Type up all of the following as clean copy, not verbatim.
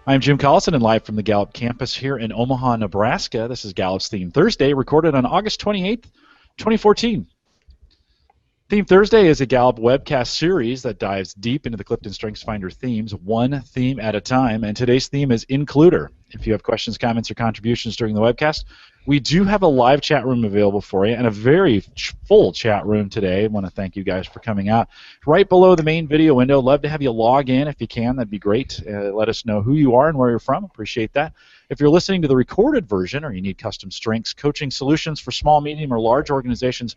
I'm Jim Collison and live from the Gallup campus here in Omaha, Nebraska. This is Gallup's Theme Thursday, recorded on August 28th, 2014. Theme Thursday is a Gallup webcast series that dives deep into the CliftonStrengths Finder themes, one theme at a time, and today's theme is Includer. If you have questions, comments, or contributions during the webcast, we do have a live chat room available for you, and a very full chat room today. I want to thank you guys for coming out. Right below the main video window, love to have you log in if you can. That'd be great. Let us know who you are and where you're from. Appreciate that. If you're listening to the recorded version or you need custom strengths coaching solutions for small, medium, or large organizations,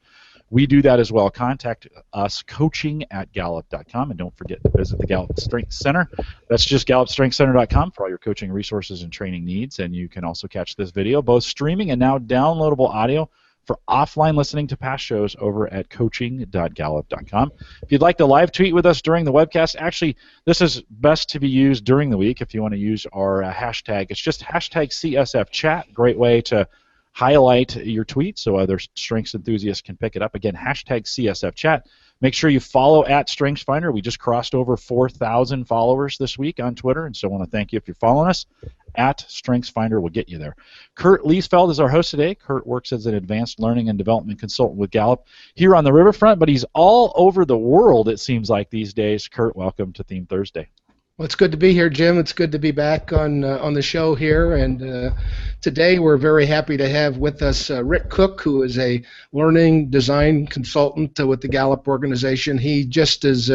we do that as well. Contact us, coaching@gallup.com, and don't forget to visit the Gallup Strength Center. That's just gallupstrengthcenter.com for all your coaching resources and training needs, and you can also catch this video, both streaming and now downloadable audio for offline listening to past shows over at coaching.gallup.com. If you'd like to live tweet with us during the webcast, actually, this is best to be used during the week if you want to use our hashtag. It's just hashtag CSFchat, great way to highlight your tweet so other strengths enthusiasts can pick it up. Again, hashtag CSFchat. Make sure you follow at StrengthsFinder. We just crossed over 4,000 followers this week on Twitter, and so I want to thank you if you're following us. At StrengthsFinder will get you there. Kurt Liesfeld is our host today. Kurt works as an advanced learning and development consultant with Gallup here on the riverfront, but he's all over the world, it seems like, these days. Kurt, welcome to Theme Thursday. Well, it's good to be here, Jim. It's good to be back on the show here, and today we're very happy to have with us Rick Cook, who is a learning design consultant with the Gallup organization. He just is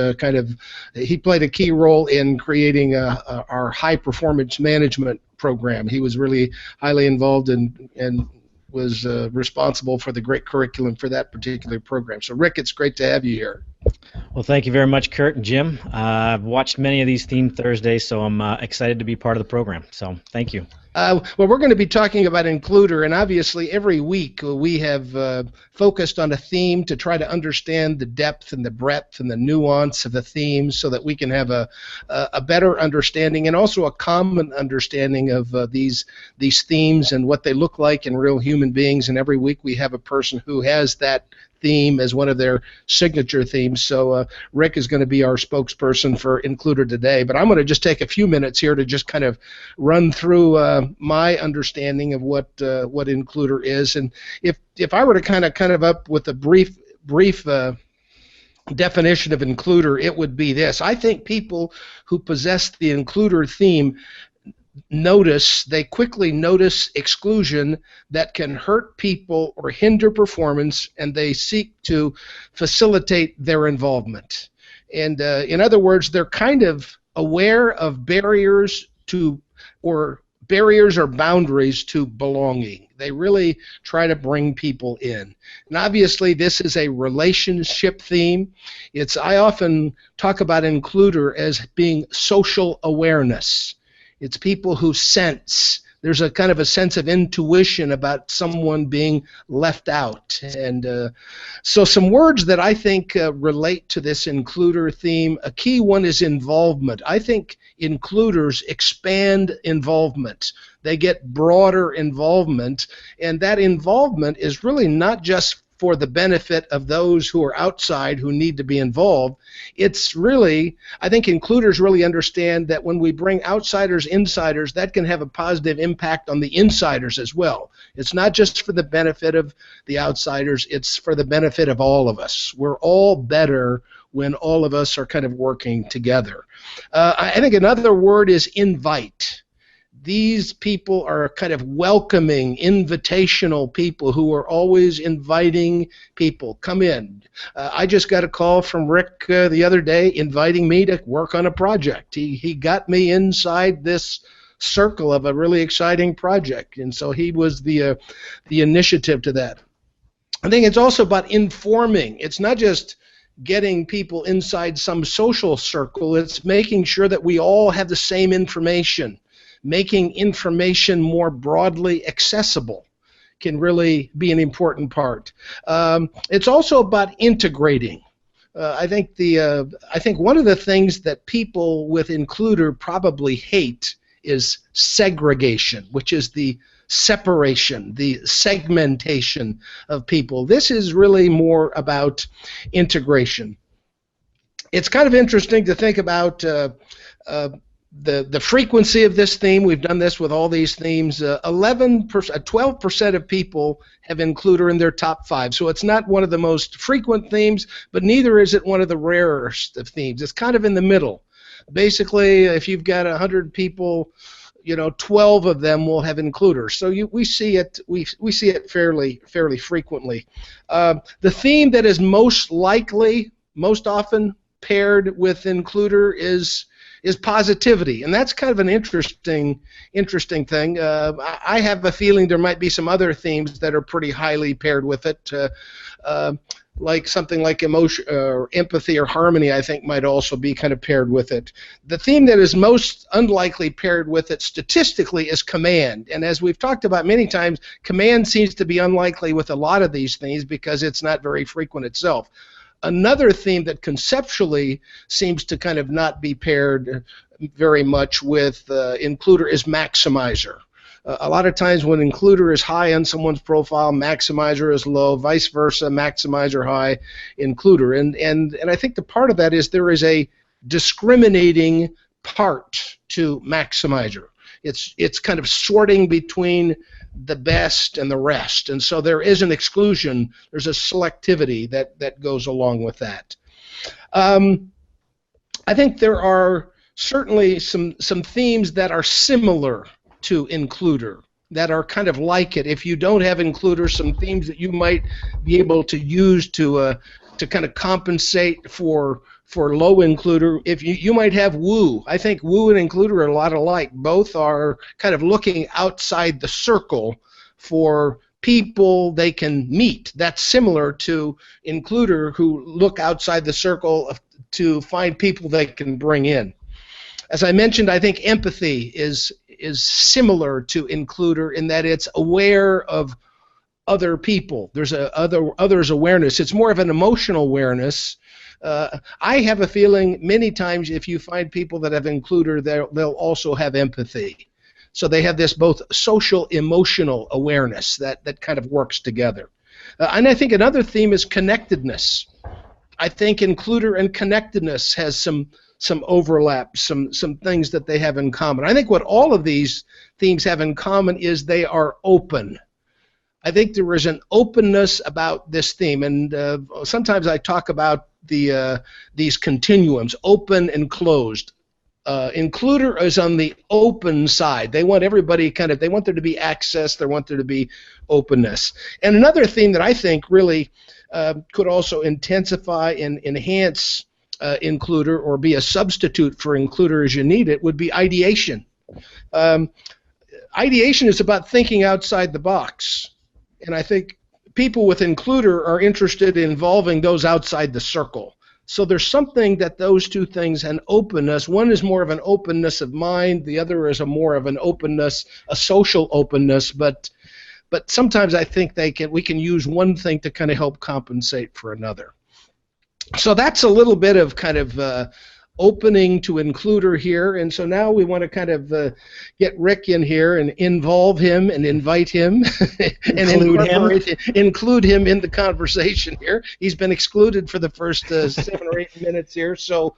he played a key role in creating our high performance management program. He was really highly involved and was responsible for the great curriculum for that particular program. So, Rick, it's great to have you here. Well, thank you very much, Kurt and Jim. I've watched many of these Theme Thursdays, so I'm excited to be part of the program. So, thank you. Well, we're going to be talking about Includer, and obviously every week we have focused on a theme to try to understand the depth and the breadth and the nuance of the theme so that we can have a better understanding and also a common understanding of these themes and what they look like in real human beings. And every week we have a person who has that theme as one of their signature themes. So Rick is going to be our spokesperson for Includer today, but I'm going to just take a few minutes here to just kind of run through my understanding of what Includer is. And if I were to kind of up with a brief definition of Includer, it would be this. I think people who possess the Includer theme they quickly notice exclusion that can hurt people or hinder performance, and they seek to facilitate their involvement. And in other words, they're kind of aware of barriers or boundaries to belonging. They really try to bring people in. And obviously this is a relationship theme. I often talk about Includer as being social awareness. It's people who sense. There's a kind of a sense of intuition about someone being left out. And so some words that I think relate to this Includer theme, a key one is involvement. I think Includers expand involvement. They get broader involvement, and that involvement is really not just for the benefit of those who are outside who need to be involved. It's really, I think Includers really understand that when we bring outsiders, insiders, that can have a positive impact on the insiders as well. It's not just for the benefit of the outsiders, it's for the benefit of all of us. We're all better when all of us are kind of working together. I think another word is invite. These people are kind of welcoming, invitational people who are always inviting people. Come in. I just got a call from Rick the other day inviting me to work on a project. He got me inside this circle of a really exciting project, and so he was the initiative to that. I think it's also about informing. It's not just getting people inside some social circle. It's making sure that we all have the same information. Making information more broadly accessible can really be an important part. It's also about integrating. I think one of the things that people with Includer probably hate is segregation, which is the separation, the segmentation of people. This is really more about integration. It's kind of interesting to think about the frequency of this theme, we've done this with all these themes, 12% of people have includer in their top 5. So it's not one of the most frequent themes, but neither is it one of the rarest of themes. It's kind of in the middle. Basically, if you've got 100 people, 12 of them will have includers. So we see it fairly frequently. The theme that is most often paired with includer is positivity, and that's kind of an interesting thing. I have a feeling there might be some other themes that are pretty highly paired with it, like something like emotion or empathy or harmony. I think might also be kind of paired with it. The theme that is most unlikely paired with it statistically is command, and as we've talked about many times, command seems to be unlikely with a lot of these themes because it's not very frequent itself. Another theme that conceptually seems to kind of not be paired very much with includer is maximizer. A lot of times when includer is high on someone's profile, maximizer is low, vice versa, maximizer high, includer. And I think the part of that is there is a discriminating part to maximizer. It's kind of sorting between the best and the rest, and so there is an exclusion. There's a selectivity that goes along with that. I think there are certainly some themes that are similar to includer, that are kind of like it. If you don't have includer, some themes that you might be able to use to kind of compensate for low includer. If you might have woo. I think woo and includer are a lot alike. Both are kind of looking outside the circle for people they can meet. That's similar to includer, who look outside the circle to find people they can bring in. As I mentioned, I think empathy is similar to includer in that it's aware of other people. There's others awareness. It's more of an emotional awareness. I have a feeling many times if you find people that have includer, they'll also have empathy. So they have this both social emotional awareness that kind of works together. And I think another theme is connectedness. I think includer and connectedness has some overlap, some things that they have in common. I think what all of these themes have in common is they are open. I think there is an openness about this theme, and sometimes I talk about these continuums, open and closed. Includer is on the open side. They want everybody they want there to be access, they want there to be openness. And another theme that I think really could also intensify and enhance includer, or be a substitute for includer as you need it, would be ideation. Ideation is about thinking outside the box. And I think people with includer are interested in involving those outside the circle. So there's something that those two things, an openness, one is more of an openness of mind, the other is more of an openness, a social openness, but sometimes I think we can use one thing to kind of help compensate for another. So that's a little bit of kind of opening to includer here, and so now we want to kind of get Rick in here and involve him and invite him and include him in the conversation here. He's been excluded for the first 7 or 8 minutes here. So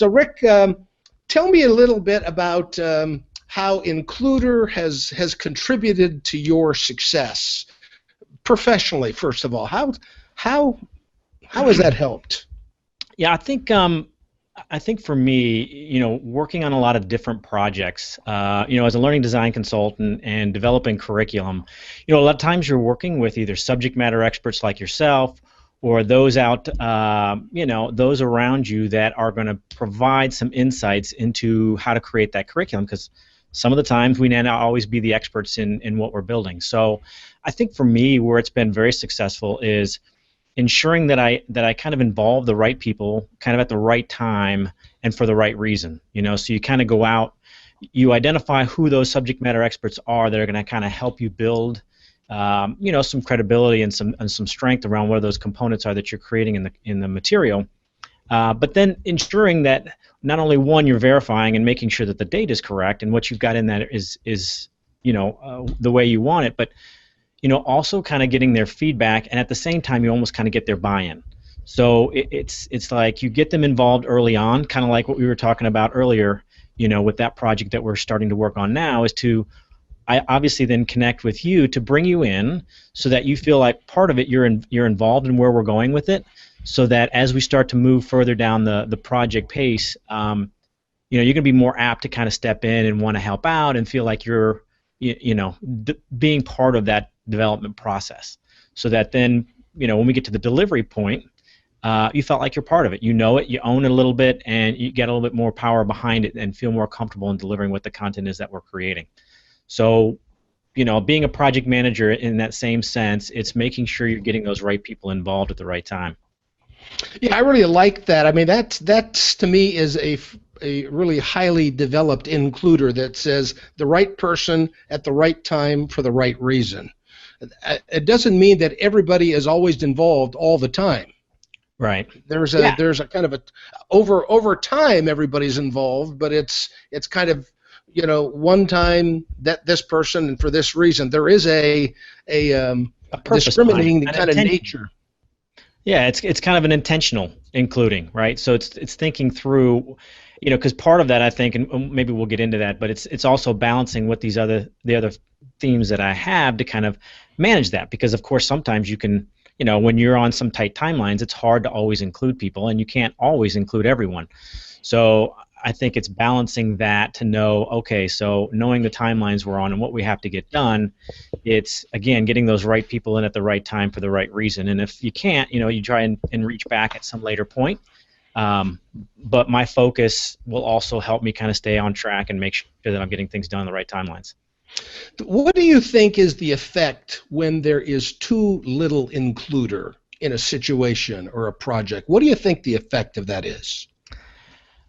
Rick, tell me a little bit about how includer has contributed to your success professionally. First of all, how has that helped? Yeah, I think for me, working on a lot of different projects, as a learning design consultant and developing curriculum, a lot of times you're working with either subject matter experts like yourself or those those around you that are going to provide some insights into how to create that curriculum, because some of the times we may not always be the experts in what we're building. So I think for me, where it's been very successful is ensuring that I kind of involve the right people kind of at the right time and for the right reason. So you kind of go out, you identify who those subject matter experts are that are going to kind of help you build some credibility and some strength around what those components are that you're creating in the material. But then ensuring that not only one, you're verifying and making sure that the data is correct and what you've got in that is the way you want it, but also kind of getting their feedback, and at the same time you almost kind of get their buy-in. So it's like you get them involved early on, kind of like what we were talking about earlier. with that project that we're starting to work on now is to I obviously then connect with you to bring you in so that you feel like part of it you're involved in where we're going with it, so that as we start to move further down the project pace, you're going to be more apt to kind of step in and want to help out and feel like you're being part of that development process, so that then when we get to the delivery point, you felt like you're part of it. You know it, you own it a little bit, and you get a little bit more power behind it and feel more comfortable in delivering what the content is that we're creating. So, being a project manager in that same sense, it's making sure you're getting those right people involved at the right time. Yeah, I really like that. I mean, that's to me is a really highly developed includer that says the right person at the right time for the right reason. It doesn't mean that everybody is always involved all the time. Right. There's a kind of a over time everybody's involved, but it's kind of one time that this person and for this reason. There is a discriminating kind of nature. Yeah, it's kind of an intentional including, right? So it's thinking through, because part of that I think, and maybe we'll get into that, but it's also balancing what the other themes that I have to kind of manage that, because of course sometimes you can, when you're on some tight timelines, it's hard to always include people, and you can't always include everyone. So I think it's balancing that to know, okay, so knowing the timelines we're on and what we have to get done, it's, again, getting those right people in at the right time for the right reason. And if you can't, you try and reach back at some later point. But my focus will also help me kind of stay on track and make sure that I'm getting things done in the right timelines. What do you think is the effect when there is too little includer in a situation or a project? What do you think the effect of that is?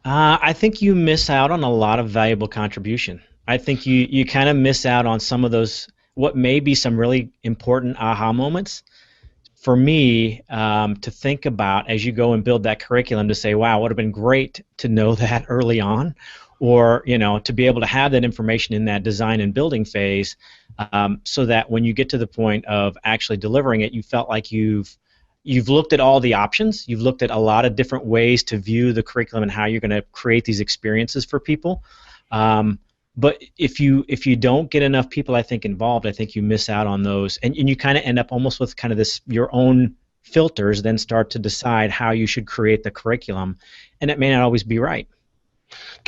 I think you miss out on a lot of valuable contribution. I think you kind of miss out on some of those, what may be some really important aha moments. For me, to think about as you go and build that curriculum, to say, wow, it would have been great to know that early on, or to be able to have that information in that design and building phase, so that when you get to the point of actually delivering it, you felt like you've looked at all the options. You've looked at a lot of different ways to view the curriculum and how you're going to create these experiences for people. But if you don't get enough people, I think, involved, I think you miss out on those, and you kind of end up almost with kind of this your own filters, then start to decide how you should create the curriculum, and it may not always be right.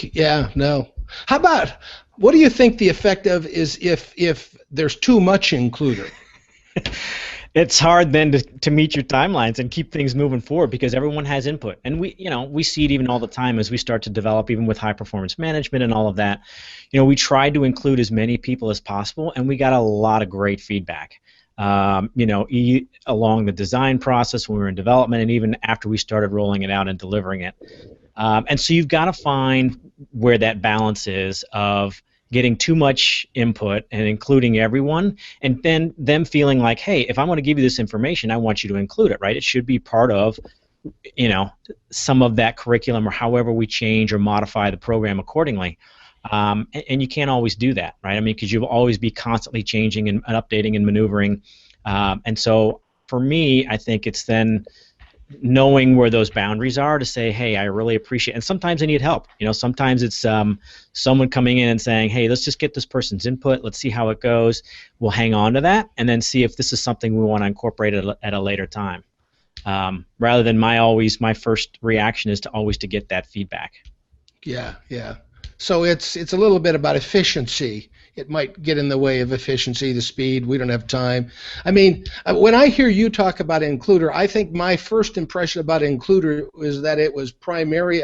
Yeah, no. How about, what do you think the effect of is if there's too much includer? It's hard then to meet your timelines and keep things moving forward, because everyone has input, and we see it even all the time as we start to develop, even with high performance management and all of that. We tried to include as many people as possible, and we got a lot of great feedback. Along the design process when we were in development, and even after we started rolling it out and delivering it. And so you've got to find where that balance is of getting too much input and including everyone, and then them feeling like, hey, if I'm going to give you this information, I want you to include it, right? It should be part of, some of that curriculum, or however we change or modify the program accordingly. And you can't always do that, right? I mean, because you'll always be constantly changing and updating and maneuvering. And so for me, I think it's then knowing where those boundaries are to say, hey, I really appreciate, and sometimes I need help. Sometimes it's someone coming in and saying, hey, let's just get this person's input, let's see how it goes, we'll hang on to that, and then see if this is something we want to incorporate at a later time. Rather than my first reaction is to always to get that feedback. Yeah. So it's a little bit about efficiency. It might get in the way of efficiency, the speed. We don't have time. I mean, when I hear you talk about includer, I think my first impression about includer was that it was primarily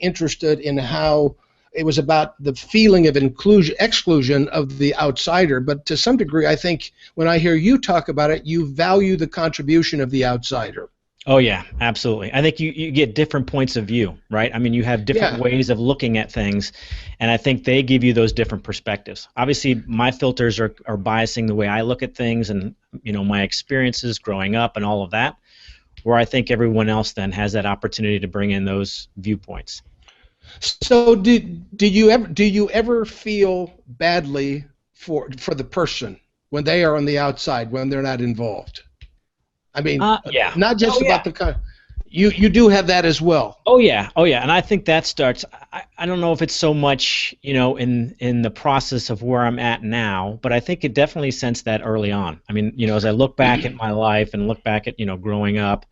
interested in how it was about the feeling of exclusion of the outsider. But to some degree, I think when I hear you talk about it, you value the contribution of the outsider. Oh yeah, absolutely. I think you get different points of view, right? I mean, you have different ways of looking at things, and I think they give you those different perspectives. Obviously, my filters are biasing the way I look at things, and my experiences growing up and all of that, where I think everyone else then has that opportunity to bring in those viewpoints. So do you ever feel badly for the person when they are on the outside, when they're not involved? I mean, not just about the You do have that as well. Oh yeah, and I think that starts. I don't know if it's so much in the process of where I'm at now, but I think it definitely sensed that early on. I mean, as I look back at my life and look back at growing up,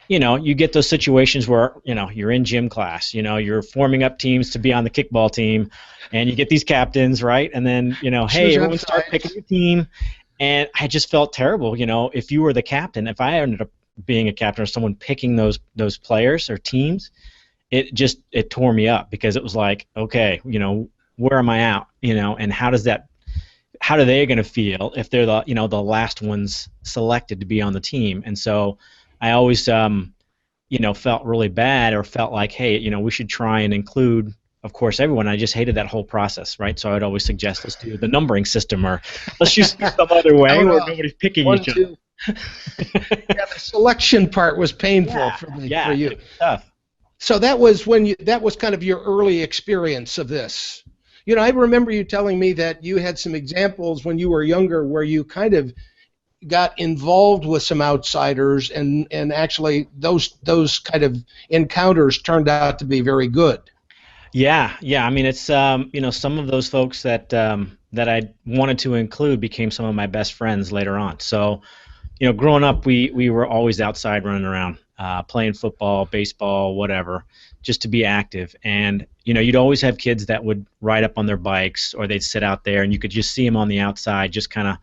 you get those situations where you're in gym class, you're forming up teams to be on the kickball team, and you get these captains, right? And then hey, everyone start picking your team, and I just felt terrible. If you were the captain, if I ended up being a captain or someone picking those players or teams, it tore me up, because it was like, okay, where am I out, and how are they going to feel if they're the last ones selected to be on the team? And so I always felt really bad, or felt like, hey, we should try and include, of course, everyone. I just hated that whole process, right? So I'd always suggest, let's do the numbering system, or let's use some other way where nobody's picking each other. Yeah, the selection part was painful for you. It was tough. So that was that was kind of your early experience of this. I remember you telling me that you had some examples when you were younger where you kind of got involved with some outsiders, and actually those kind of encounters turned out to be very good. Yeah. I mean, it's some of those folks that I wanted to include became some of my best friends later on. So, growing up, we were always outside running around, playing football, baseball, whatever, just to be active. And you'd always have kids that would ride up on their bikes, or they'd sit out there, and you could just see them on the outside, just kind of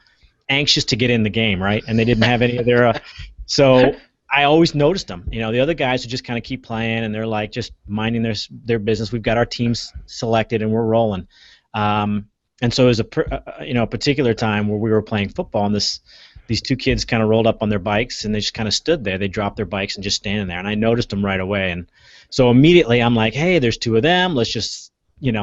anxious to get in the game, right? And they didn't have any of their so I always noticed them. The other guys would just kind of keep playing, and they're like just minding their business. We've got our teams selected, and we're rolling. And so it was a particular time where we were playing football, and these two kids kind of rolled up on their bikes, and they just kind of stood there. They dropped their bikes and just standing there, and I noticed them right away. And so immediately I'm like, hey, there's two of them. Let's just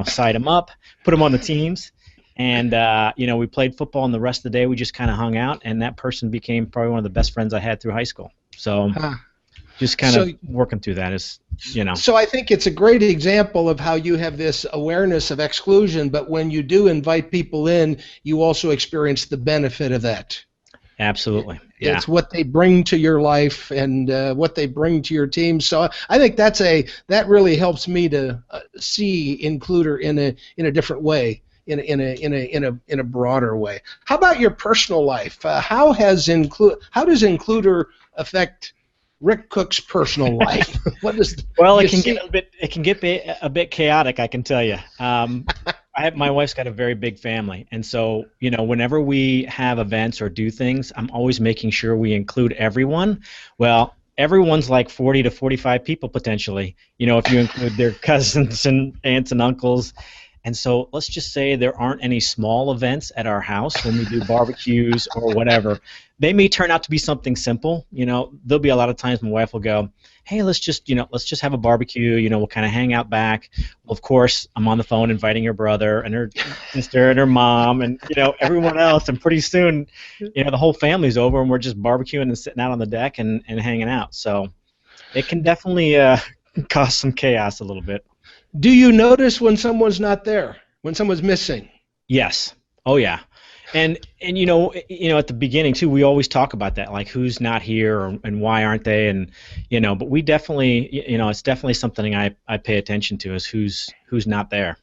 side them up, put them on the teams. And we played football, and the rest of the day we just kind of hung out, and that person became probably one of the best friends I had through high school. So just kind of working through that is, So I think it's a great example of how you have this awareness of exclusion, but when you do invite people in, you also experience the benefit of that. Absolutely. It's what they bring to your life, and what they bring to your team. So I think that really helps me to see includer in a different way. In a broader way. How about your personal life? How does includer affect Rick Cook's personal life? Well, it can get a bit chaotic, I can tell you. My wife's got a very big family, and so whenever we have events or do things, I'm always making sure we include everyone. Well, everyone's like 40 to 45 people potentially. If you include their cousins and aunts and uncles. And so let's just say there aren't any small events at our house when we do barbecues or whatever. They may turn out to be something simple. There'll be a lot of times my wife will go, hey, let's just have a barbecue. We'll kind of hang out back. Well, of course, I'm on the phone inviting her brother and her sister and her mom and everyone else. And pretty soon, the whole family's over, and we're just barbecuing and sitting out on the deck and hanging out. So it can definitely cause some chaos a little bit. Do you notice when someone's not there, when someone's missing? Yes. Oh yeah. And at the beginning too, we always talk about that, like who's not here and why aren't they, and but we definitely, it's definitely something I pay attention to, is who's not there.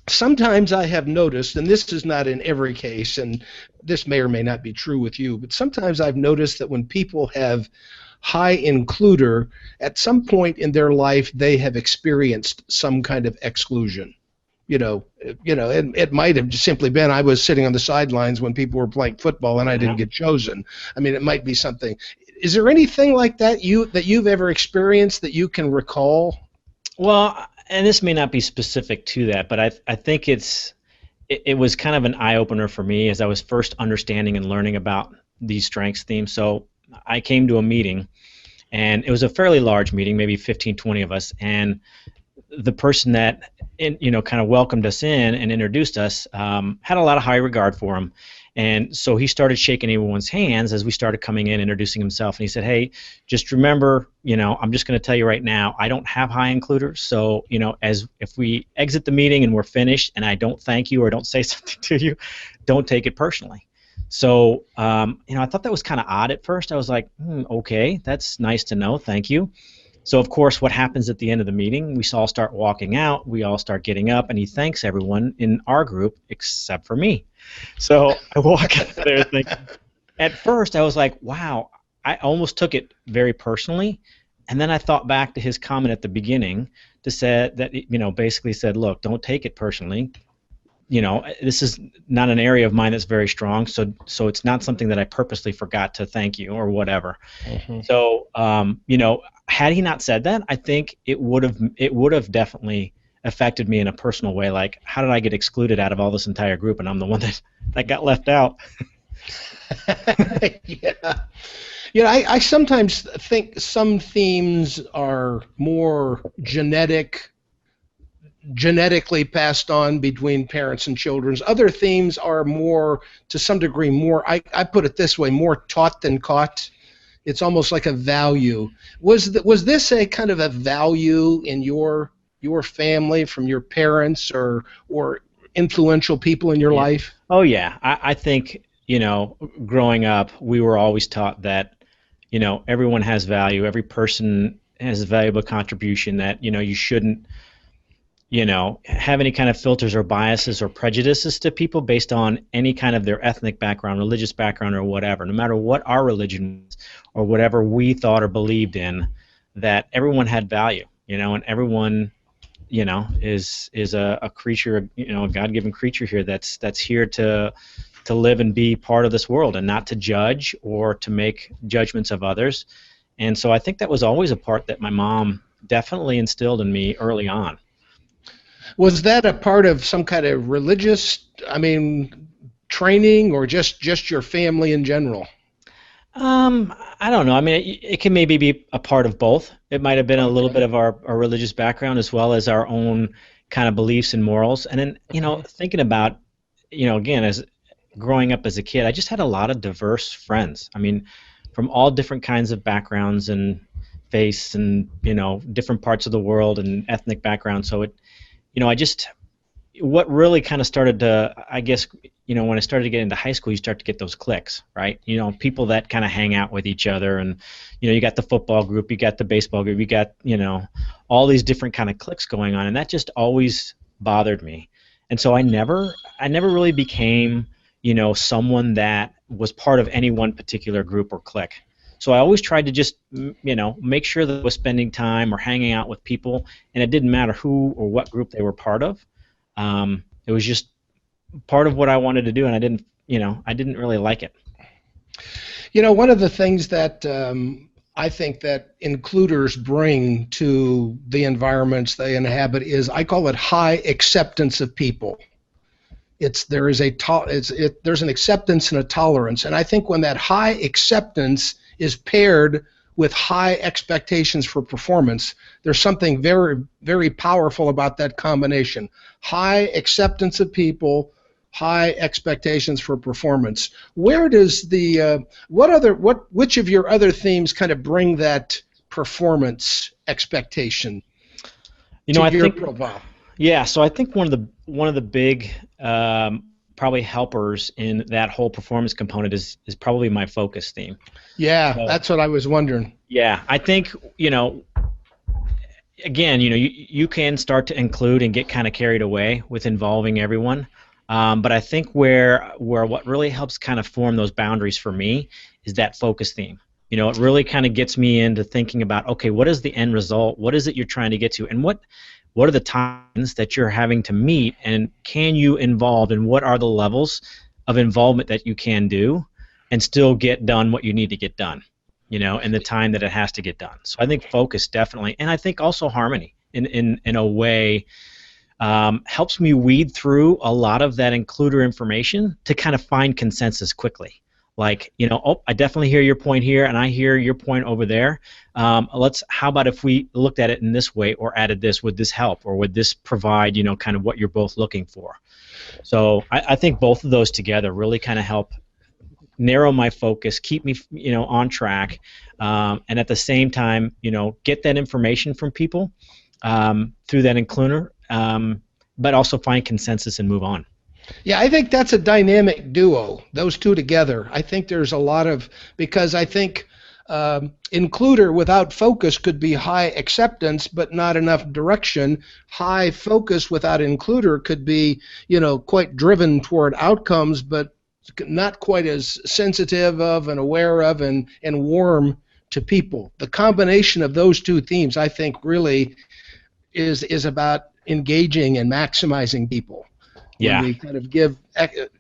Sometimes I have noticed, and this is not in every case, and this may or may not be true with you, but sometimes I've noticed that when people have high includer, at some point in their life they have experienced some kind of exclusion. It might have just simply been I was sitting on the sidelines when people were playing football and I didn't get chosen. I mean, it might be something. Is there anything like that you've ever experienced that you can recall? Well, and this may not be specific to that, but I think it was kind of an eye-opener for me as I was first understanding and learning about these strengths themes. So I came to a meeting, and it was a fairly large meeting, maybe 15, 20 of us, and the person that kind of welcomed us in and introduced us had a lot of high regard for him. And so he started shaking everyone's hands as we started coming in, introducing himself, and he said, hey, just remember, I'm just going to tell you right now, I don't have high includers, so as if we exit the meeting and we're finished and I don't thank you or don't say something to you, don't take it personally. So, I thought that was kind of odd at first. I was like, okay, that's nice to know. Thank you. So, of course, what happens at the end of the meeting? We all start walking out. We all start getting up, and he thanks everyone in our group except for me. So I walk out there thinking, at first I was like, wow, I almost took it very personally. And then I thought back to his comment at the beginning to say that, basically said, look, don't take it personally. This is not an area of mine that's very strong, so it's not something that I purposely forgot to thank you or whatever. Mm-hmm. So, had he not said that, I think it would have definitely affected me in a personal way. Like, how did I get excluded out of all this entire group, and I'm the one that got left out? Yeah. I sometimes think some themes are more genetically passed on between parents and children. Other themes are more, to some degree, I put it this way, more taught than caught. It's almost like a value. Was this a kind of a value in your family from your parents or influential people in your life? Oh yeah, I think growing up we were always taught that everyone has value. Every person has a valuable contribution. That you shouldn't have any kind of filters or biases or prejudices to people based on any kind of their ethnic background, religious background, or whatever. No matter what our religion is or whatever we thought or believed in, that everyone had value, and everyone, is a creature, a God-given creature here that's here to live and be part of this world and not to judge or to make judgments of others. And so I think that was always a part that my mom definitely instilled in me early on. Was that a part of some kind of religious, training, or just your family in general? I don't know. It can maybe be a part of both. It might have been a little bit of our religious background as well as our own kind of beliefs and morals. And then, thinking about, again, as growing up as a kid, I just had a lot of diverse friends. From all different kinds of backgrounds and faiths and, different parts of the world and ethnic backgrounds. So what really kind of started to, I guess, when I started to get into high school, you start to get those cliques, right? People that kind of hang out with each other, and you got the football group, you got the baseball group, you got all these different kind of cliques going on, and that just always bothered me. And so I never really became someone that was part of any one particular group or clique. So I always tried to just make sure that I was spending time or hanging out with people, and it didn't matter who or what group they were part of. It was just part of what I wanted to do, and I didn't really like it. One of the things that I think that includers bring to the environments they inhabit is, I call it high acceptance of people. There's an acceptance and a tolerance, and I think when that high acceptance is paired with high expectations for performance, there's something very, very powerful about that combination. High acceptance of people, high expectations for performance. Where does which of your other themes kind of bring that performance expectation to your profile? Yeah, so I think one of the big probably helpers in that whole performance component is probably my focus theme. Yeah, so, that's what I was wondering. Yeah, I think again, you can start to include and get kind of carried away with involving everyone, but I think where what really helps kind of form those boundaries for me is that focus theme. It really kind of gets me into thinking about, okay, what is the end result? What is it you're trying to get to, and what are the times that you're having to meet, and can you involve, and what are the levels of involvement that you can do and still get done what you need to get done, in the time that it has to get done. So I think focus definitely, and I think also harmony in a way helps me weed through a lot of that includer information to kind of find consensus quickly. Like, I definitely hear your point here, and I hear your point over there. How about if we looked at it in this way, or added this? Would this help, or would this provide, kind of what you're both looking for? So I think both of those together really kind of help narrow my focus, keep me, on track, and at the same time, get that information from people through that includer, but also find consensus and move on. Yeah, I think that's a dynamic duo, those two together. I think there's a lot of, because I think includer without focus could be high acceptance but not enough direction. High focus without includer could be, quite driven toward outcomes but not quite as sensitive of and aware of and warm to people. The combination of those two themes, I think, really is about engaging and maximizing people. Yeah. When we kind of give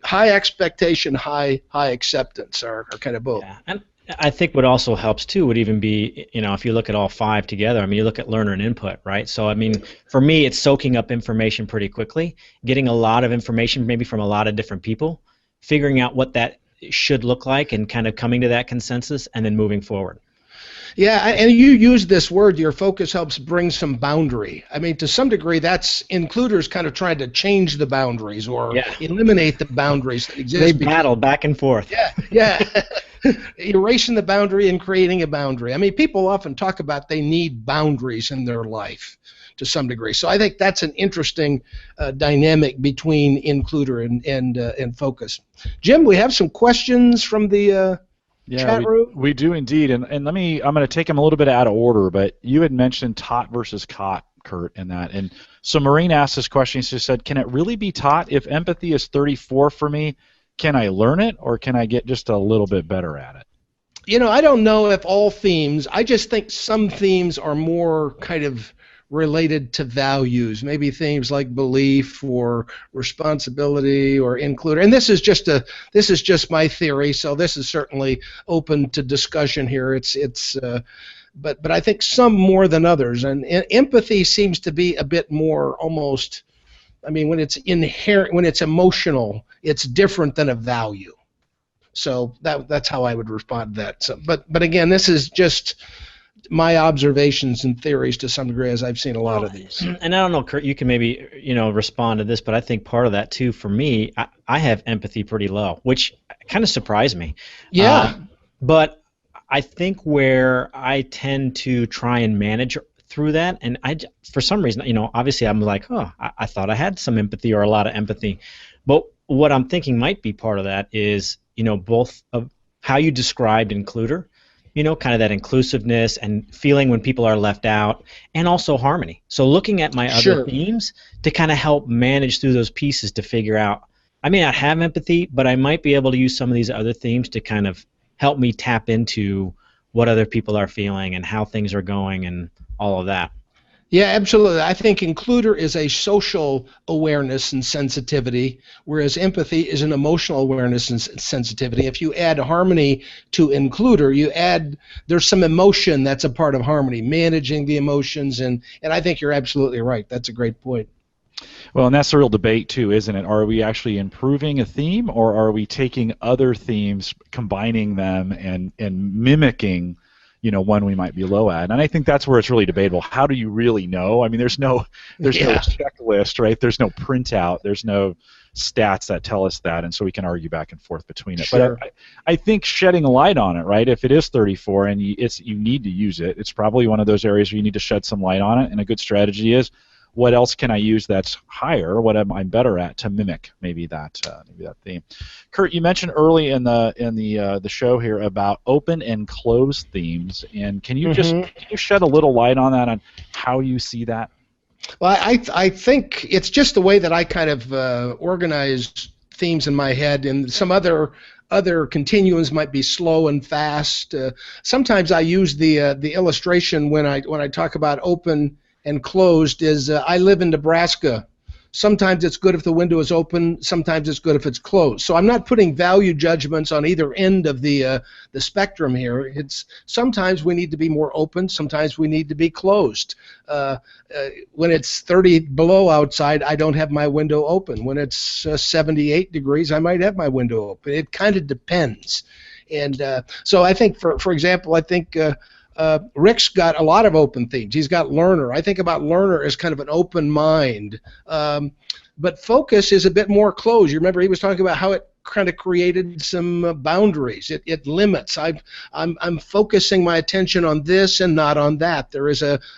high expectation, high acceptance are kind of both. Yeah. And I think what also helps too would even be, if you look at all five together, I mean, you look at learner and input, right? So, I mean, for me, it's soaking up information pretty quickly, getting a lot of information maybe from a lot of different people, figuring out what that should look like and kind of coming to that consensus and then moving forward. Yeah, and you use this word, your focus helps bring some boundary. I mean, to some degree, that's includers kind of trying to change the boundaries or eliminate the boundaries that exist. They battle back and forth. Yeah. Erasing the boundary and creating a boundary. I mean, people often talk about they need boundaries in their life to some degree. So I think that's an interesting dynamic between includer and focus. Jim, we have some questions from the chat room. We do indeed, and I'm going to take them a little bit out of order, but you had mentioned taught versus caught, Kurt, in that. And so Maureen asked this question. She said, can it really be taught? If empathy is 34 for me, can I learn it, or can I get just a little bit better at it? I don't know if all themes. I just think some themes are more kind of related to values, maybe themes like belief or responsibility or includer. And this is just my theory, so this is certainly open to discussion here. But I think some more than others, and empathy seems to be a bit more almost. I mean, when it's inherent, when it's emotional, it's different than a value. So that's how I would respond to that. So, but again, this is just my observations and theories to some degree, as I've seen a lot of these. And I don't know, Kurt, you can maybe respond to this, but I think part of that too, for me, I have empathy pretty low, which kind of surprised me. Yeah. But I think where I tend to try and manage through that, and for some reason, obviously I'm like, I thought I had some empathy or a lot of empathy, but what I'm thinking might be part of that is, both of how you described includer, kind of that inclusiveness and feeling when people are left out, and also harmony. So looking at my other themes to kind of help manage through those pieces to figure out, I may not have empathy, but I might be able to use some of these other themes to kind of help me tap into what other people are feeling and how things are going and all of that. Yeah, absolutely. I think includer is a social awareness and sensitivity, whereas empathy is an emotional awareness and sensitivity. If you add harmony to includer, there's some emotion that's a part of harmony, managing the emotions, and I think you're absolutely right. That's a great point. Well, and that's the real debate too, isn't it? Are we actually improving a theme, or are we taking other themes, combining them, and mimicking one we might be low at? And I think that's where it's really debatable. How do you really know? I mean, there's no checklist, right? There's no printout. There's no stats that tell us that, and so we can argue back and forth between it. Sure. But I think shedding a light on it, right? If it is 34 and you need to use it, it's probably one of those areas where you need to shed some light on it. And a good strategy is, what else can I use that's higher? What am I better at to mimic maybe that theme? Kurt, you mentioned early in the show here about open and closed themes, and can you can you shed a little light on that, on how you see that? Well, I think it's just the way that I kind of organize themes in my head, and some other continuums might be slow and fast. Sometimes I use the illustration when I talk about open and closed is I live in Nebraska. Sometimes it's good if the window is open. Sometimes it's good if it's closed. So I'm not putting value judgments on either end of the spectrum here. It's sometimes we need to be more open. Sometimes we need to be closed. When it's 30 below outside, I don't have my window open. When it's 78 degrees, I might have my window open. It kind of depends. And so I think, for example, I think Rick's got a lot of open themes. He's got learner. I think about learner as kind of an open mind. But focus is a bit more closed. You remember he was talking about how kind of created some boundaries. It limits. I'm focusing my attention on this and not on that.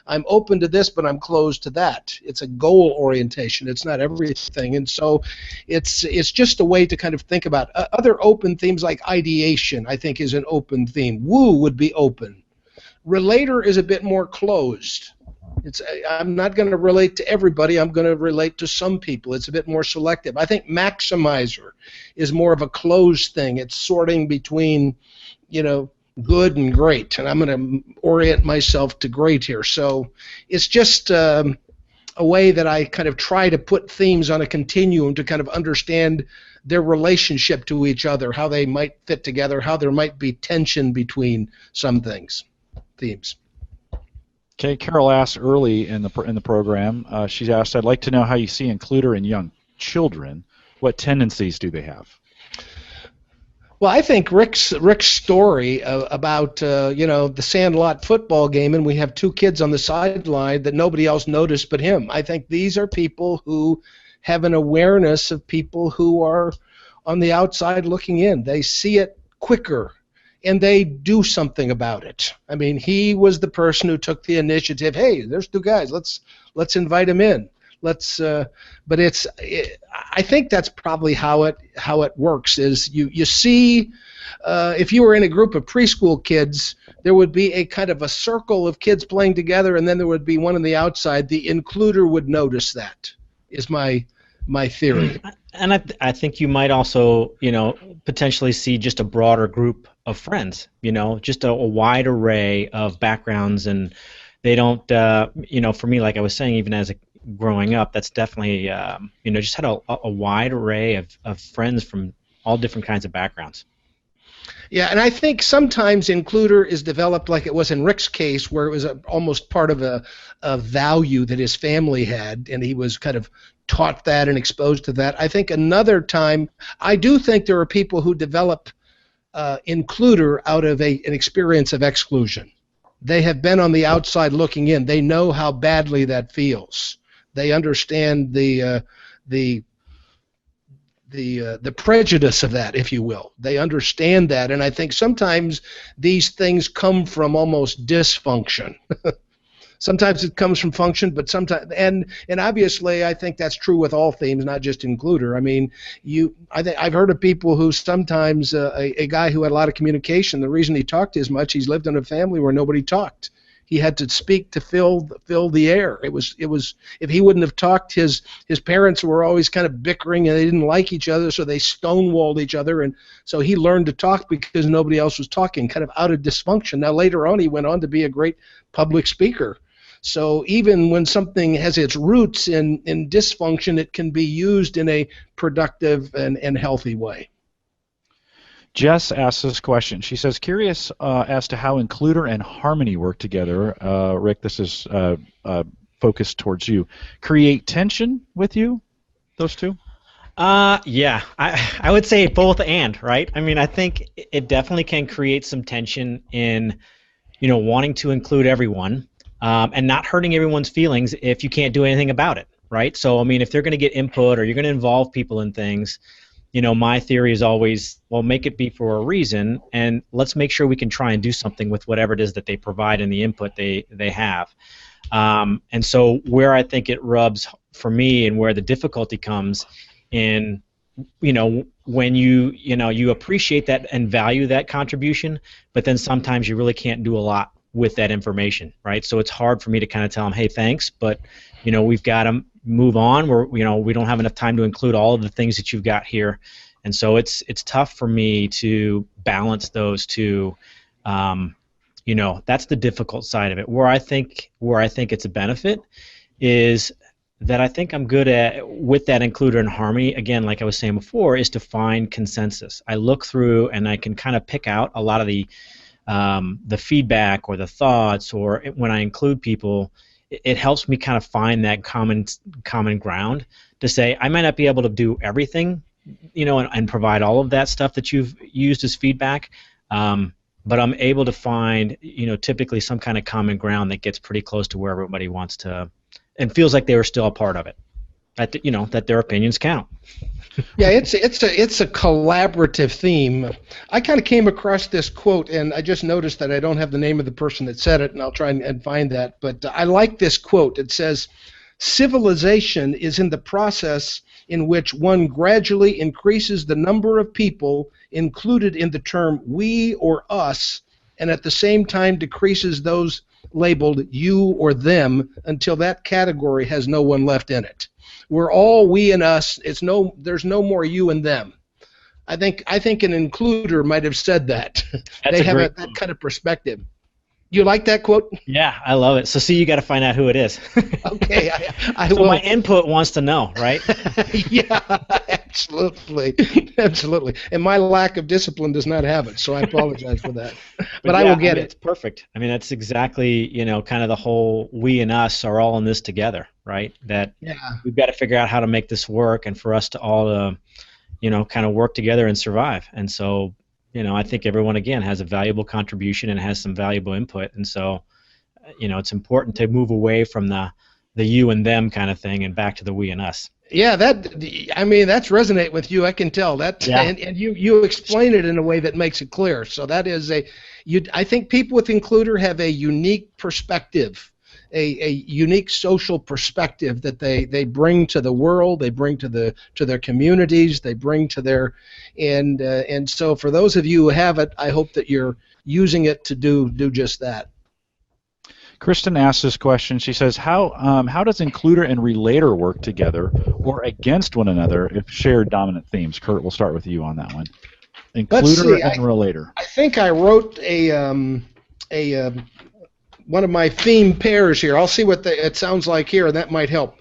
I'm open to this, but I'm closed to that. It's a goal orientation. It's not everything, and so it's just a way to kind of think about other open themes like ideation. I think is an open theme. Woo would be open. Relator is a bit more closed. I'm not going to relate to everybody. I'm going to relate to some people. It's a bit more selective. I think maximizer is more of a closed thing. It's sorting between, good and great, and I'm going to orient myself to great here. So it's just a way that I kind of try to put themes on a continuum to kind of understand their relationship to each other, how they might fit together, how there might be tension between some themes. Okay, Carol asked early in the program. She's asked, "I'd like to know how you see includer in young children. What tendencies do they have?" Well, I think Rick's story about the Sandlot football game, and we have two kids on the sideline that nobody else noticed but him. I think these are people who have an awareness of people who are on the outside looking in. They see it quicker, and they do something about it. I mean, he was the person who took the initiative. Hey, there's two guys. Let's invite them in. But I think that's probably how it works. Is you see, if you were in a group of preschool kids, there would be a kind of a circle of kids playing together, and then there would be one on the outside. The includer would notice that. Is my theory. And I think you might also, potentially see just a broader group of friends, just a wide array of backgrounds, and they don't, for me, like I was saying, even as growing up, that's definitely, just had a wide array of friends from all different kinds of backgrounds. Yeah, and I think sometimes includer is developed like it was in Rick's case, where it was almost part of a value that his family had, and he was kind of taught that and exposed to that. I think another time, I do think there are people who develop includer out of an experience of exclusion. They have been on the outside looking in. They know how badly that feels. They understand the prejudice of that, if you will. They understand that, and I think sometimes these things come from almost dysfunction. Sometimes it comes from function, but sometimes, and obviously, I think that's true with all themes, not just includer. I mean, I've heard of people who sometimes a guy who had a lot of communication. The reason he talked as much, he's lived in a family where nobody talked. He had to speak to fill the air. It was if he wouldn't have talked, his parents were always kind of bickering and they didn't like each other, so they stonewalled each other, and so he learned to talk because nobody else was talking, kind of out of dysfunction. Now later on, he went on to be a great public speaker. So even when something has its roots in dysfunction, it can be used in a productive and healthy way. Jess asks this question. She says, curious as to how includer and harmony work together. Rick, this is focused towards you. Create tension with you, those two? Yeah, I would say both and, right? I mean, I think it definitely can create some tension in, wanting to include everyone. And not hurting everyone's feelings if you can't do anything about it, right? So, I mean, if they're going to get input or you're going to involve people in things, my theory is always, well, make it be for a reason, and let's make sure we can try and do something with whatever it is that they provide and the input they have. And so where I think it rubs for me and where the difficulty comes in, when you appreciate that and value that contribution, but then sometimes you really can't do a lot with that information, right? So it's hard for me to kind of tell them, hey, thanks, but we've got to move on. We don't have enough time to include all of the things that you've got here, and so it's tough for me to balance those two. That's the difficult side of it. Where I think it's a benefit is that I think I'm good at, with that includer and harmony, again, like I was saying before, is to find consensus. I look through and I can kind of pick out a lot of the feedback or the thoughts, or when I include people, it helps me kind of find that common ground to say, I might not be able to do everything, and provide all of that stuff that you've used as feedback, but I'm able to find, typically some kind of common ground that gets pretty close to where everybody wants to and feels like they were still a part of it. that that their opinions count. Yeah, it's a collaborative theme. I kind of came across this quote, and I just noticed that I don't have the name of the person that said it, and I'll try and find that. But I like this quote. It says, "Civilization is in the process in which one gradually increases the number of people included in the term we or us, and at the same time decreases those labeled you or them until that category has no one left in it. We're all we and us. There's no more you and them." I think an includer might have said that. They have that kind of perspective. You like that quote? Yeah, I love it. So see, you got to find out who it is. Okay, I so will. My input wants to know, right? Yeah, absolutely, absolutely. And my lack of discipline does not have it, so I apologize for that. But yeah, I will get it. It's perfect. I mean, that's exactly kind of the whole we and us are all in this together, right? That we've got to figure out how to make this work, and for us to all kind of work together and survive. And so I think everyone, again, has a valuable contribution and has some valuable input. And so, it's important to move away from the you and them kind of thing and back to the we and us. Yeah, that's resonate with you. I can tell that. Yeah. And you explain it in a way that makes it clear. So that is I think people with Includer have a unique perspective, a unique social perspective that they bring to the world, they bring to their communities, they bring to their and so for those of you who have it, I hope that you're using it to do just that. Kristen asks this question. She says, how does Includer and Relator work together or against one another if shared dominant themes? Kurt, we'll start with you on that one. Includer and Relator. I think I wrote one of my theme pairs here. I'll see what it sounds like here, and that might help.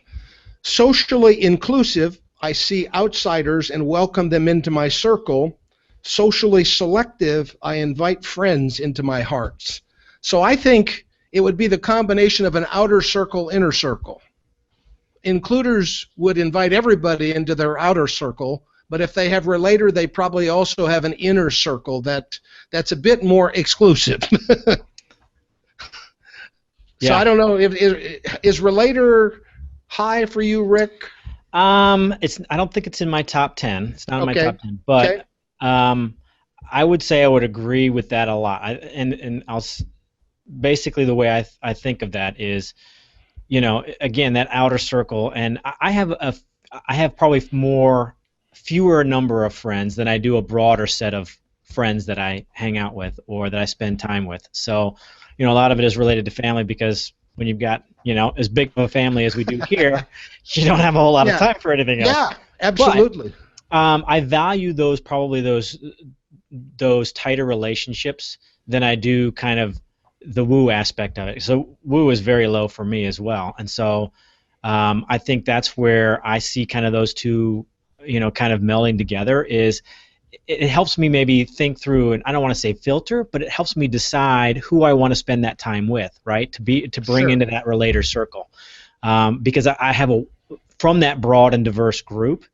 Socially inclusive, I see outsiders and welcome them into my circle. Socially selective, I invite friends into my hearts. So I think it would be the combination of an outer circle, inner circle. Includers would invite everybody into their outer circle, but if they have Relator, they probably also have an inner circle that's a bit more exclusive. So I don't know, is Relator high for you, Rick? I don't think it's in my top 10. It's not in my top 10, but I would say I would agree with that a lot. And basically the way I think of that is, again, that outer circle, and I have probably fewer number of friends than I do a broader set of friends that I hang out with or that I spend time with. So, a lot of it is related to family, because when you've got, as big of a family as we do here, you don't have a whole lot of time for anything else. Yeah, absolutely. But, I value those tighter relationships than I do kind of the woo aspect of it. So woo is very low for me as well. And so I think that's where I see kind of those two, kind of melding together. Is it helps me maybe think through, and I don't want to say filter, but it helps me decide who I want to spend that time with, right? To bring into that Relator circle, because I have from that broad and diverse group.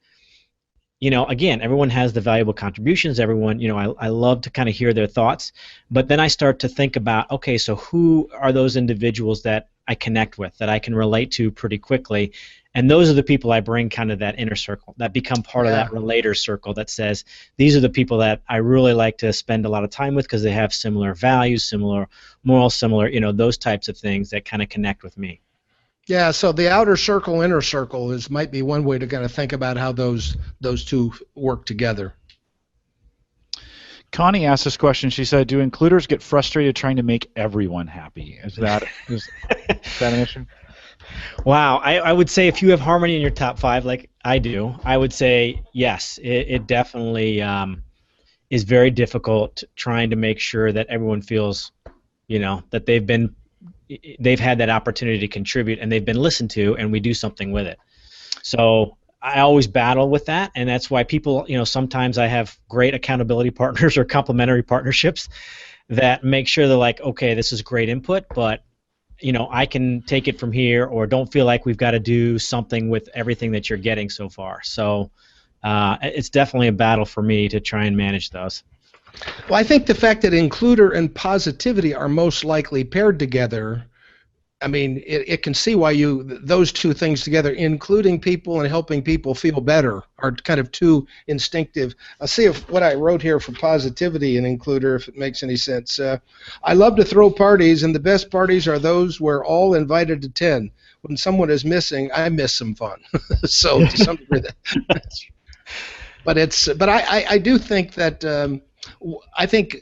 Again, everyone has the valuable contributions. Everyone, I love to kind of hear their thoughts, but then I start to think about, okay, so who are those individuals that I connect with, that I can relate to pretty quickly? And those are the people I bring kind of that inner circle, that become part of that Relator circle that says, these are the people that I really like to spend a lot of time with because they have similar values, similar morals, similar, those types of things that kind of connect with me. Yeah, so the outer circle, inner circle might be one way to kind of think about how those two work together. Connie asked this question. She said, do includers get frustrated trying to make everyone happy? Is that an issue? Wow, I would say if you have harmony in your top 5 like I do, I would say yes, it definitely is very difficult trying to make sure that everyone feels, that they've had that opportunity to contribute and they've been listened to, and we do something with it. So I always battle with that, and that's why people, sometimes I have great accountability partners or complementary partnerships that make sure they're like, okay, this is great input, but I can take it from here, or don't feel like we've got to do something with everything that you're getting so far. So it's definitely a battle for me to try and manage those. Well, I think the fact that includer and positivity are most likely paired together I mean, it can see why those two things together, including people and helping people feel better, are kind of two instinctive. I'll see if what I wrote here for positivity and includer, if it makes any sense. I love to throw parties, and the best parties are those where all invited attend. When someone is missing, I miss some fun. So to some degree, but I do think that I think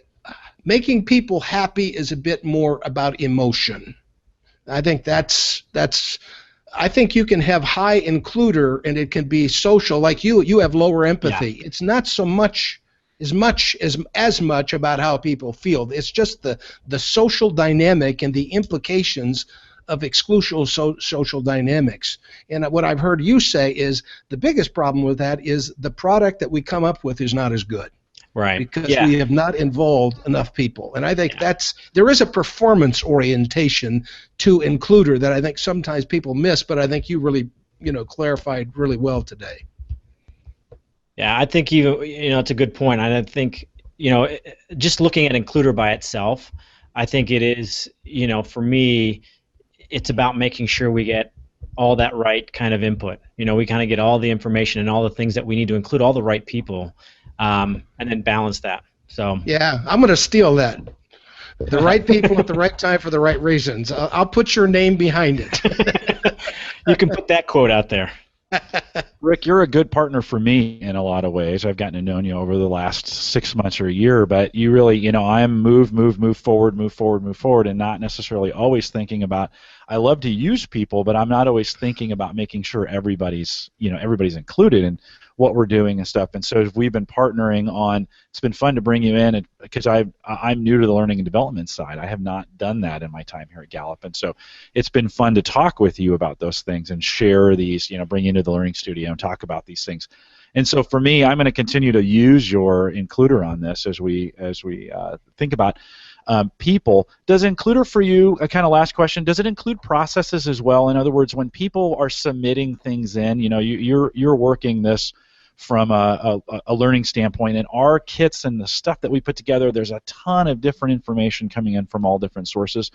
making people happy is a bit more about emotion. I think I think you can have high includer and it can be social. Like you have lower empathy. Yeah. It's not so much as much about how people feel. It's just the social dynamic and the implications of exclusive social dynamics. And what I've heard you say is the biggest problem with that is the product that we come up with is not as good. Right. Because we have not involved enough people. And I think there is a performance orientation to includer that I think sometimes people miss, but I think you really, clarified really well today. Yeah, I think it's a good point. I think, just looking at includer by itself, I think it is, for me, it's about making sure we get all that right kind of input. We kind of get all the information and all the things that we need to include all the right people. And then balance that. So yeah, I'm going to steal that. The right people at the right time for the right reasons. I'll put your name behind it. You can put that quote out there. Rick, you're a good partner for me in a lot of ways. I've gotten to know you over the last 6 months or a year, but you really, I'm move forward, and not necessarily always thinking about. I love to use people, but I'm not always thinking about making sure everybody's included in what we're doing and stuff. And so we've been partnering on. It's been fun to bring you in because I'm new to the learning and development side. I have not done that in my time here at Gallup, and so it's been fun to talk with you about those things and share these. Bring you into the learning studio and talk about these things. And so for me, I'm going to continue to use your includer on this as we think about people. Does includer for you, a kind of last question, does it include processes as well? In other words, when people are submitting things in, you're working this from a learning standpoint, and our kits and the stuff that we put together, there's a ton of different information coming in from all different sources.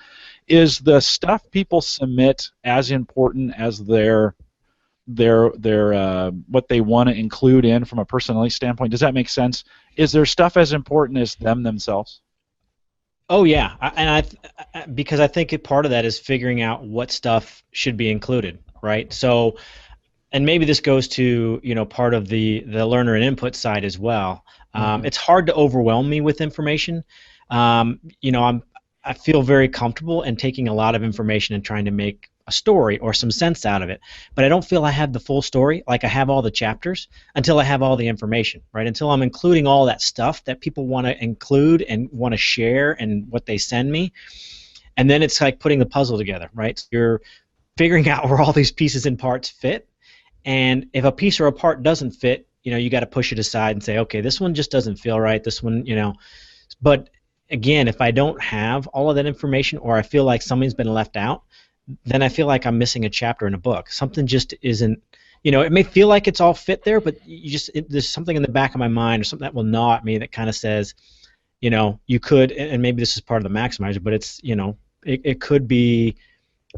Is the stuff people submit as important as their what they want to include in from a personality standpoint? Does that make sense? Is their stuff as important as them themselves? Oh yeah, because I think part of that is figuring out what stuff should be included, right? So, and maybe this goes to part of the learner and input side as well. It's hard to overwhelm me with information. I feel very comfortable in taking a lot of information and trying to make a story or some sense out of it, but I don't feel I have the full story, like I have all the chapters, until I have all the information, right? Until I'm including all that stuff that people want to include and want to share and what they send me, and then it's like putting the puzzle together, right? So you're figuring out where all these pieces and parts fit, and if a piece or a part doesn't fit, you got to push it aside and say, okay, this one just doesn't feel right, this one, but again, if I don't have all of that information, or I feel like something's been left out, then I feel like I'm missing a chapter in a book. Something just isn't, it may feel like it's all fit there, but there's something in the back of my mind or something that will gnaw at me that kind of says, you could, and maybe this is part of the maximizer, but it's, it could be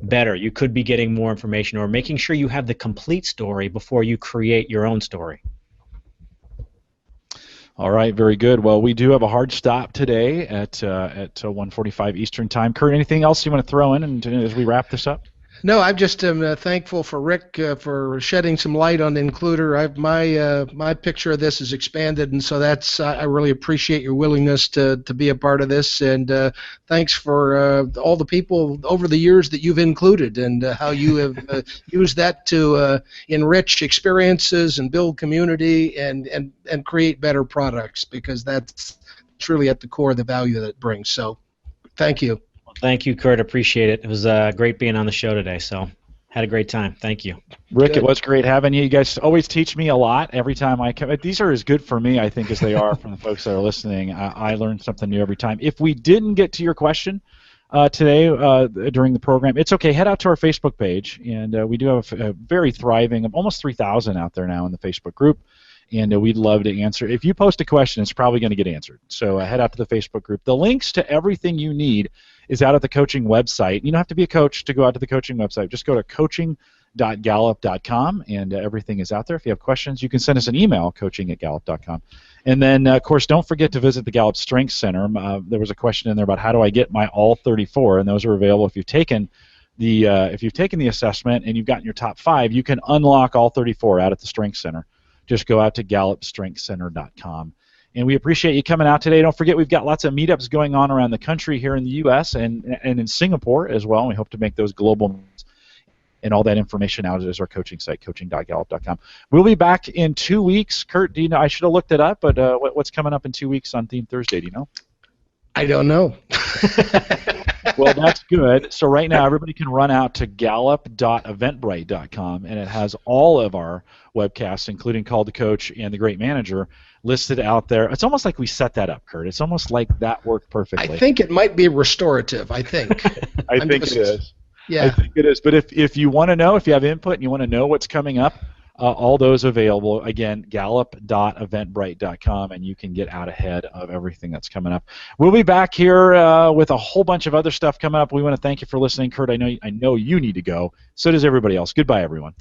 better. You could be getting more information or making sure you have the complete story before you create your own story. All right, very good. Well, we do have a hard stop today at 1:45 Eastern Time. Kurt, anything else you want to throw in as we wrap this up? No, I'm just thankful for Rick for shedding some light on the includer. My picture of this is expanded, and so that's I really appreciate your willingness to be a part of this, and thanks for all the people over the years that you've included and how you have used that to enrich experiences and build community and create better products, because that's truly at the core of the value that it brings. So, thank you. Thank you, Kurt. Appreciate it. It was great being on the show today, so had a great time. Thank you. Rick, good. It was great having you. You guys always teach me a lot every time I come. These are as good for me, I think, as they are for the folks that are listening. I learn something new every time. If we didn't get to your question today during the program, it's okay. Head out to our Facebook page, and we do have a very thriving, almost 3,000 out there now in the Facebook group. And we'd love to answer. If you post a question, it's probably going to get answered. So head out to the Facebook group. The links to everything you need is out at the coaching website. You don't have to be a coach to go out to the coaching website. Just go to coaching.gallup.com, and everything is out there. If you have questions, you can send us an email, coaching@gallup.com. And then, of course, don't forget to visit the Gallup Strengths Center. There was a question in there about how do I get my all 34, and those are available if you've taken the assessment and you've gotten your top 5. You can unlock all 34 out at the Strengths Center. Just go out to gallupstrengthscenter.com. And we appreciate you coming out today. Don't forget, we've got lots of meetups going on around the country here in the U.S. and in Singapore as well. And we hope to make those global. And all that information out is our coaching site, coaching.gallup.com. We'll be back in 2 weeks. Kurt, do you know? I should have looked it up, but what's coming up in 2 weeks on Theme Thursday? Do you know? I don't know. Well, that's good. So right now, everybody can run out to gallup.eventbrite.com, and it has all of our webcasts, including Call to Coach and The Great Manager, listed out there. It's almost like we set that up, Kurt. It's almost like that worked perfectly. I think it might be restorative. I think. I think it is. Yeah. I think it is. But if you want to know, if you have input and you want to know what's coming up, all those available. Again, gallup.eventbrite.com, and you can get out ahead of everything that's coming up. We'll be back here with a whole bunch of other stuff coming up. We want to thank you for listening, Kurt. I know you need to go. So does everybody else. Goodbye, everyone.